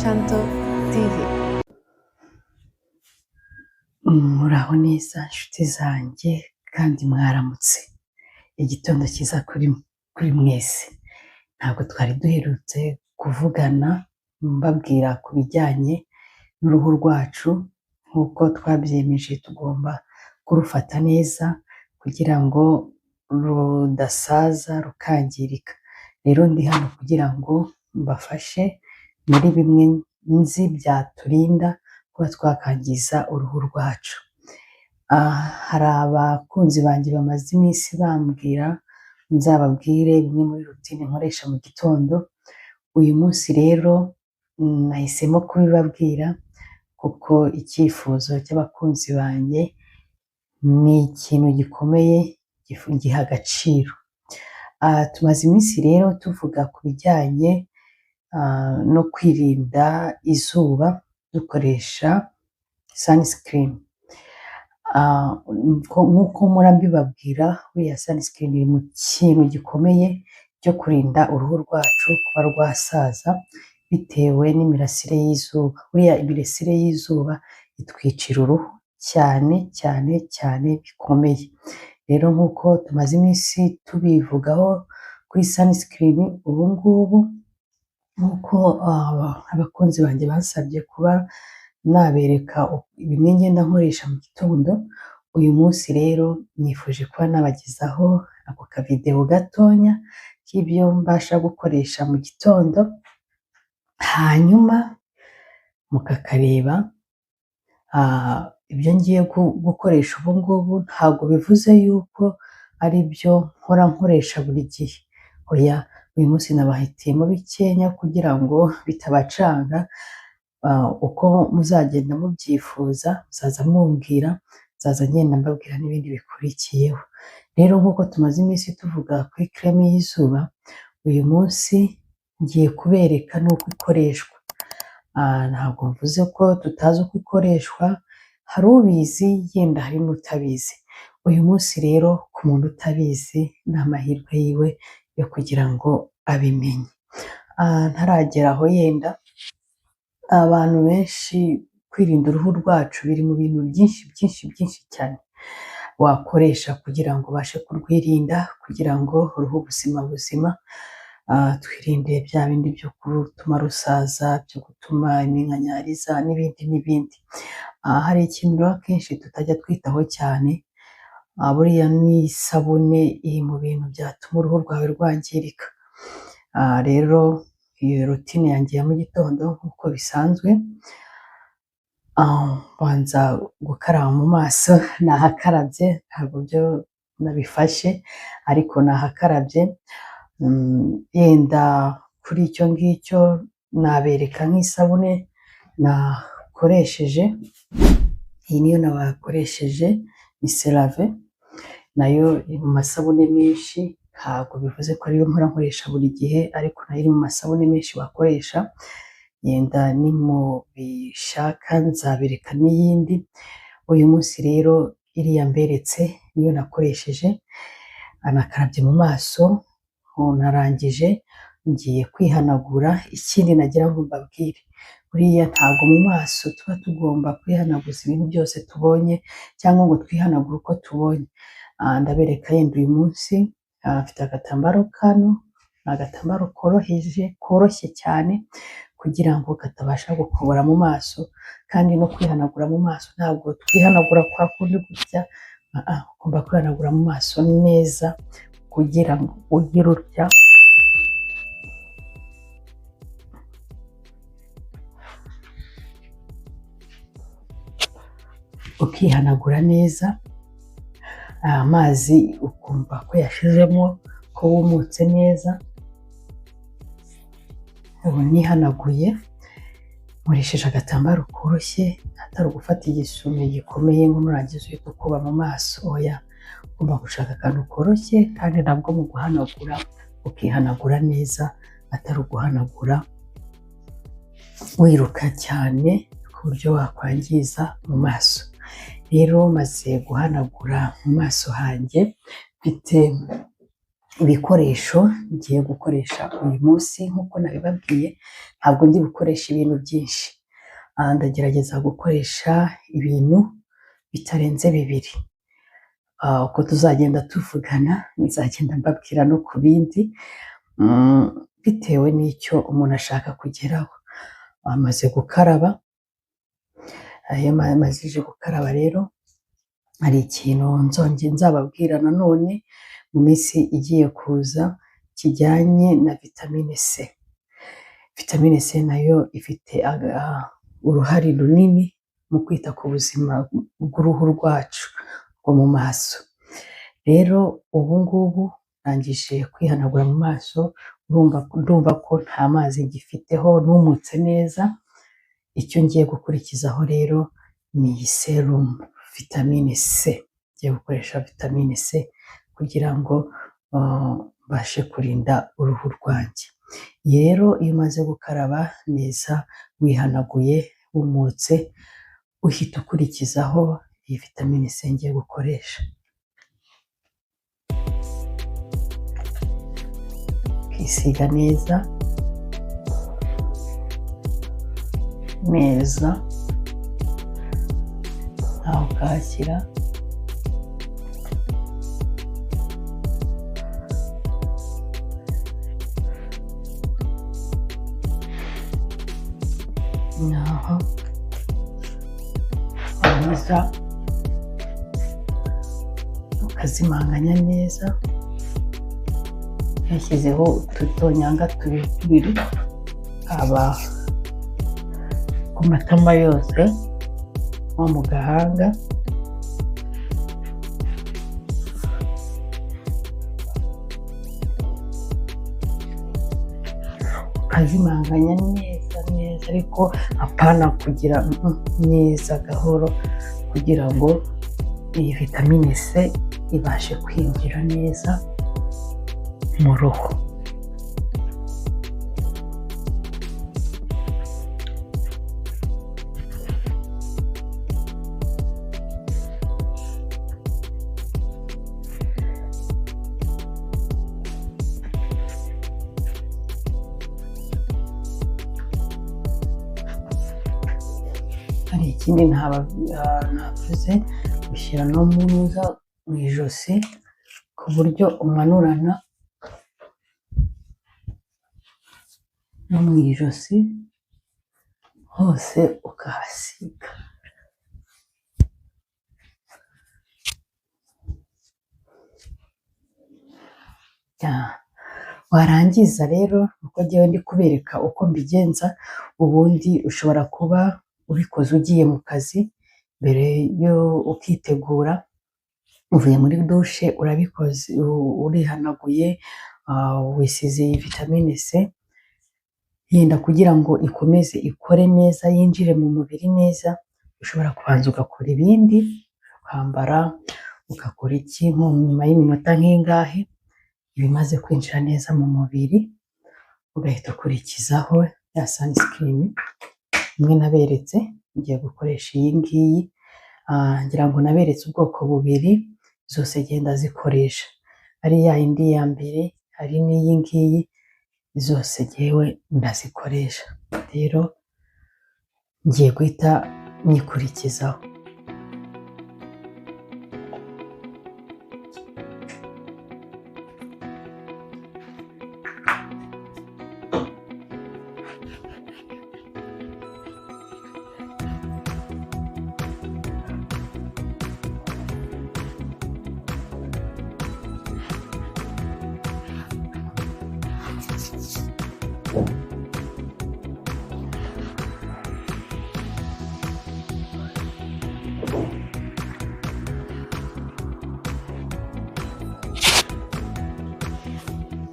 Shanto TV. Muraho neza nshuti zanjye kandi mwaramutse, igitondo cyiza kuri mwese. Ntabwo twari duherutse kuvugana mbabwira ku bijyanye n'uruhu rwacu. Nk'uko twabyemeje tugomba kurufata neza kugira ngo rudasaza rukangirika. Rero ndi hano kugira ngo mbafashe muri bimwe nzi byaturinda kuba twakangiza uruhu rwacu. Hari abakunzi banjye bamaze iminsi bambwira nzababwire bimwe muri rutine nkoresha mu gitondo. Uyu munsi rero nahisemo kubibabwira kuko icyifuzo cy'abakunzi banjye ni ikintu gikomeye giha agaciro. Tumaze iminsi rero tuvuga ku bijyanye no kwirinda izuba dukoresha sunscreen. Nk'uko murambibabwira, buriya sunscreen iri mu kintu gikomeye cyo kurinda uruhu rwacu kuba rwasaza bitewe n'imirasire y'izuba. Buriya imirasire y'izuba itwicira uruhu cyane cyane cyane bikomeye. Rero nk'uko tumaze iminsi tubivugaho kuri sunscreen, ubu ngubu nk'uko abakunzi banjye basabye kuba nabereka bimwe ngenda nkoresha mu gitondo, uyu munsi rero nifuje kuba nabagezaho ako kavidewo gatonya k'ibyo mbasha gukoresha mu gitondo, hanyuma mukakareba. Ibyo ngiye gukoresha ubu ngubu ntabwo bivuze yuko ari byo nkora nkoresha buri gihe. Oya, uyu munsi nabahitiyemo bikenya kugira ngo bitabacanga. Uko muzagenda mubyifuza muzaza mumbwira, nzaza ngenda mbabwira n'ibindi bikurikiyeho. Rero nk'uko tumaze iminsi tuvuga kuri kreme y'izuba, uyu munsi ngiye kubereka n'uko ikoreshwa. Ntabwo mvuze ko tutazi uko ikoreshwa, hari ubizi yenda hari n'utabizi. Uyu munsi rero ku muntu utabizi ni amahirwe yiwe yo kugira ngo abimenye. Ntaragera aho, yenda abantu benshi kwirinda uruhu rwacu biri mu bintu byinshi byinshi byinshi cyane wakoresha kugira ngo ubashe kurwirinda, kugira ngo uruhu buzima twirinde bya bindi byo gutuma rusaza, byo gutuma iminkanyariza n'ibindi n'ibindi. Hari ikintu rero akenshi tutajya twitaho cyane, buriya n'isabune iri mu bintu byatuma uruhu rwawe rwangirika. Rero iyo rutine yanjye ya mu gitondo nk'uko bisanzwe, banza gukaraba mu maso. Nahakarabye, ntabwo byo nabifashe ariko nahakarabye. Yenda kuri icyo ngicyo nabereka nk'isabune nakoresheje. Iyi niyo nabakoresheje, ni CeraVe, nayo iri mu masabune menshi. Ntabwo bivuze ko ariyo mpora nkoresha buri gihe, ariko nayo iri mu masabune menshi wakoresha. Yenda nimubishaka nzabereka n'iyindi. Uyu munsi rero iriya mberetse niyo nakoresheje. Nakarabye mu maso, narangije ngiye kwihanagura. Ikindi nagira ngo mbabwire, buriya ntabwo mu maso tuba tugomba kwihanaguza ibintu byose tubonye cyangwa ngo twihanagure uko tubonye. Ndabereka yenda uyu munsi afite agatambaro kano, ni agatambaro koroshye cyane kugira ngo katabasha gukubura mu maso. Kandi no kwihanagura mu maso ntabwo twihanagura kwa kundi gutya, ugomba kwihanagura mu maso neza kugira ngo ugire urya ukihanagura neza. Amazi ukumva ko yashizemo, ko wumutse neza. Ubu nihanaguye nkoresheje agatambaro koroshye, atari ugufata igisume gikomeye ngo nurangiza uhita ukuba mu maso. Oya, ugomba gushaka akantu koroshye, kandi nabwo mu guhanagura ukihanagura neza, atari uguhanagura wiruka cyane ku buryo wakwangiza mu maso. Rero maze guhanagura mu maso hanjye, mfite ibikoresho ngiye gukoresha uyu munsi. Nk'uko nabibabwiye, ntabwo ndi bukoresha ibintu byinshi. Ndagerageza gukoresha ibintu bitarenze bibiri. Uko tuzagenda tuvugana nzagenda mbabwira no ku bindi, bitewe n'icyo umuntu ashaka kugeraho. Amaze gukaraba, iyo amazije gukaraba rero, hari ikintu nzababwira nanone mu minsi igiye kuza kijyanye na vitamine C. Vitamine C nayo ifite uruhare runini mu kwita ku buzima bw'uruhu rwacu rwo mu maso. Rero ubu ngubu ndangije kwihanagura mu maso, ndumva ko nta mazi ngifiteho, numutse neza. Icyo ngiye gukurikizaho rero ni iyi serumu vitamine C. Ngiye gukoresha vitamine C kugira ngo mbashe kurinda uruhu rwanjye. Rero iyo umaze gukaraba neza, wihanaguye, wumutse, uhita ukurikizaho iyi vitamine C ngiye gukoresha. Ukisiga neza neza, ntaho ukahashyira. Naho warangiza ukazimanganya neza. Yashyizeho udutonyanga tubiri haba ku matama yose nko mu gahanga. Ukazimanganya neza neza, ariko apana kugira neza, gahoro, kugira ngo iyi vitamine C ibashe kwinjira neza mu ruhu. Hari ikindi navuze, gushyira no mu ijosi, ku buryo umanurana no mu ijosi hose ukahasiga. Warangiza rero, uko ngewe ndi kubereka uko mbigenza, ubundi ushobora kuba ubikoze ugiye mu kazi, mbere yo ukitegura, uvuye muri dushe, urabikoze, urihanaguye, wisize iyi vitamine C, yenda kugira ngo ikomeze ikore neza, yinjire mu mubiri neza. Ushobora kubanza ugakora ibindi, ukambara, ugakora iki, nko nyuma y'iminota nk'ingahe ibimaze kwinjira neza mu mubiri, ugahita ukurikizaho ya sunscreen imwe naberetse. Ngiye gukoresha iyi ngiyi, ngira ngo naberetse ubwoko bubiri, zose genda zikoresha. Ari ya yindi ya mbere, hari n'iyi ngiyi, zose ngewe ndazikoresha. Rero ngiye guhita nyikurikizaho.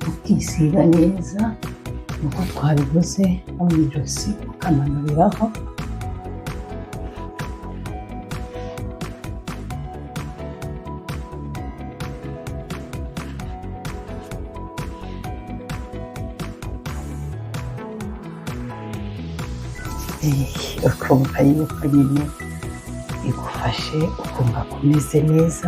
Ukisiga neza nk'uko twabivuze, no mu ijosi ukamanuriraho. Ukumva yuko nyine igufashe, ukumva kumeze neza.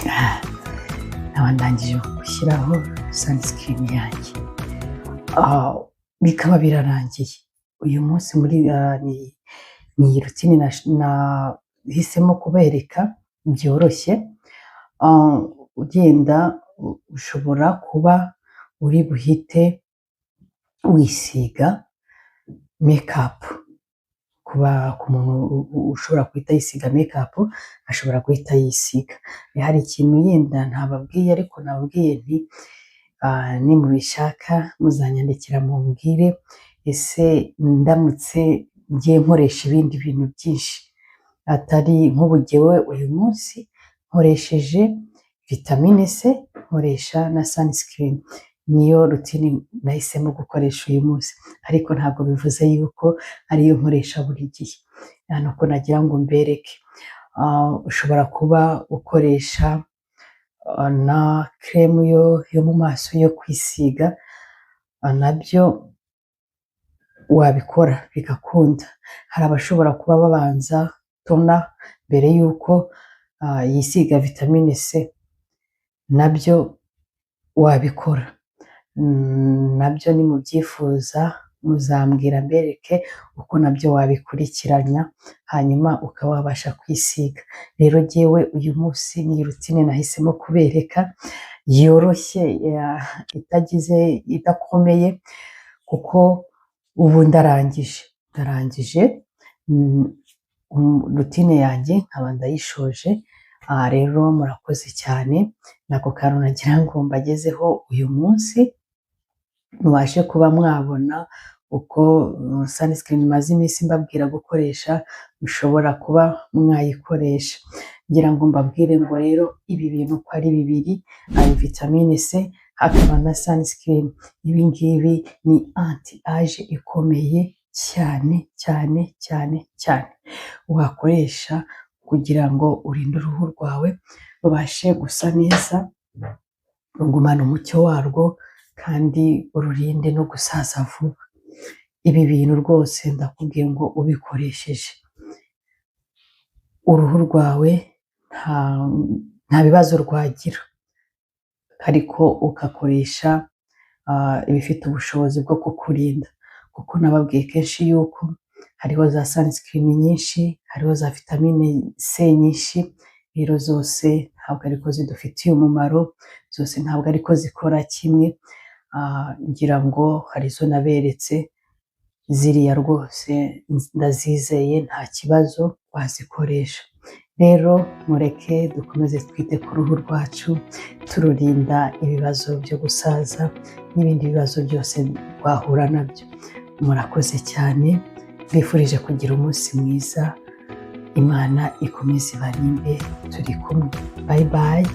nkaba ndangije gushyiraho sunscreen yanjye. Bikaba birarangiye uyu munsi ni iyi rutine nahisemo kubereka byoroshye. Ugenda ushobora kuba uri buhite wisiga makeup. Ku muntu ushobora guhita yisiga makeup ashobora guhita yisiga. Hari ikintu yenda ntababwiye ariko nababwiye nti nimubishaka muzanyandikira mumbwire ese ndamutse ngiye nkoresha ibindi bintu byinshi atari nk'ubu jyewe uyu munsi nkoresheje vitamine C, nkoresha na sunscreen, niyo rutine nahisemo gukoresha uyu munsi, ariko ntabwo bivuze yuko ariyo nkoresha buri gihe. Nuko nagira ngo mbereke. Ushobora kuba ukoresha na creme yo mu maso yo kwisiga, nabyo wabikora bigakunda. Hari abashobora kuba babanza toner mbere yuko yisiga vitamine C, nabyo wabikora. Nabyo nimubyifuza muzambwira mbereke uko nabyo wabikurikiranya hanyuma ukaba wabasha kwisiga. Rero jyewe uyu munsi ni rutine nahisemo kubereka yoroshye, idakomeye, kuko ubu ndarangije rutine yanjye nkaba ndayishoje. Rero murakoze cyane, nako kantu nagira ngo mbagezeho uyu munsi, mubashe kuba mwabona uko sunscreen maze iminsi mbabwira gukoresha mushobora kuba mwayikoresha. Ngira ngo mbabwire ngo rero ibi bintu uko ari bibiri, hari vitamine C hakaba na sunscreen, ibi ngibi ni anti-age ikomeye cyane cyane cyane cyane wakoresha kugira ngo urinde uruhu rwawe rubashe gusa neza, rugumane umucyo warwo kandi ururinde no gusaza vuba. Ibi bintu rwose ndakubwiye ngo ubikoresheje uruhu rwawe nta bibazo rwagira, ariko ugakoresha ibifite ubushobozi bwo kukurinda, kuko nababwiye kenshi yuko hariho za sunscreen nyinshi, hariho za vitamine C nyinshi, rero zose ntabwo ariko zidufitiye umumaro, zose ntabwo ariko zikora kimwe. Ngira ngo hari izo naberetse, ziriya rwose ndazizeye nta kibazo wazikoresha. Rero mureke dukomeze twite ku ruhu rwacu, tururinda ibibazo byo gusaza n'ibindi bibazo byose twahura nabyo. Murakoze cyane, mbifurije kugira umunsi mwiza, Imana ikomeze ibarinde, turi kumwe. Bye bye.